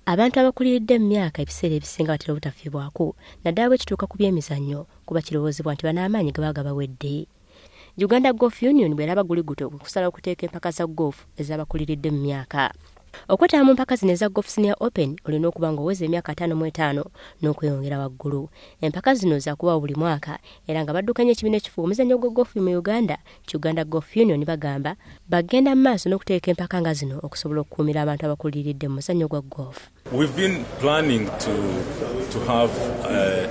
Abantu abakuliridde mu myaka ebiseera ebisinga batera obutafiibwako naddala bwe kituuka ku by'emizannyo kuba kirowoozebwa nti banaamaanyi gaba gabawedde. Uganda Golf Union bw'eraba guliguto kusalawo okuteeka empaka za golf ez'abakuliridde mu myaka. Okwetaba mu mpaka zino eza Golf Senior Open olina okuba ng'oweza emyaka 55 n'okweyongera waggulu. Empaka zino za kuba buli mwaka era nga baddukanya ekibiina ekifuga omuzannyo gwa golf mu Uganda. Uganda Golf Union bagamba bagenda mu maaso n'okuteeka empaka nga zino okusobola okukuumira abantu abakuliridde mu muzannyo gwa golf. We've been planning to have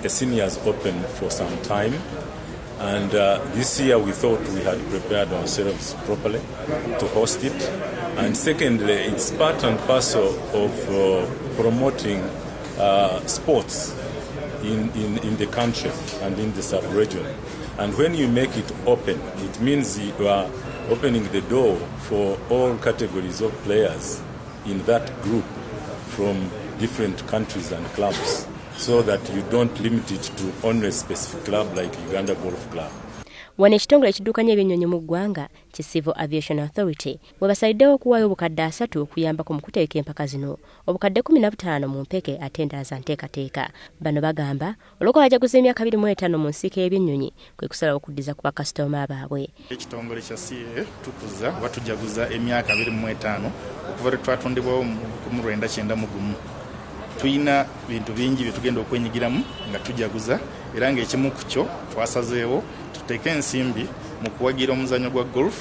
a Seniors Open for some time. And this year we thought we had prepared ourselves properly to host it. And secondly, it's part and parcel of promoting sports in the country and in the sub-region. And when you make it open, it means you are opening the door for all categories of players in that group from different countries and clubs, so that you don't limit it to only a specific club like Uganda Golf Club. Wano ekitongole ekiddukanya ebyennyonyi mu ggwanga ki Civil Aviation Authority bwe basaliddewo okuwaayo obukadde 3 okuyambako mu kuteeka empaka zino, obukadde 15 mu mpeke ate endala za nteekateeka. Bano bagamba olw'okwajaguza emyaka 25 mu nsiika y'ebyennyonyi kwe kusalawo okuddiza ku bakasitoma baabwe. Ekitongole kya CA tukuza batujaguza emyaka 25 okuva lwe twatondebwawo mu 1991. Tuyina bintu bingi bye tugenda okwenyigiramu nga tujaguza era ng'ekimu ku kyo twasazeewo tuteeke ensimbi mu kuwagira omuzannyo gwa golf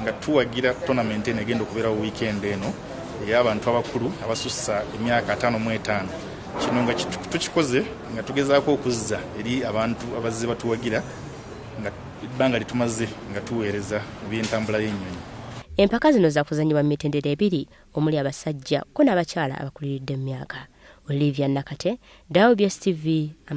nga tuwagira tournament eno egenda okubeerawo weekend eno ey'abantu abakulu abasussa emyaka 55. Kino nga tukikoze nga tugezaako okuzza eri abantu abazze batuwagira nga ebbanga litumaze nga tuweereza mu by'entambula y'ennyonyi. Empaka zino za kuzannyibwa mu mitendera ebiri omuli abasajja ko n'abakyala abakuliridde mu myaka. Olivia Nakate, WBS TV.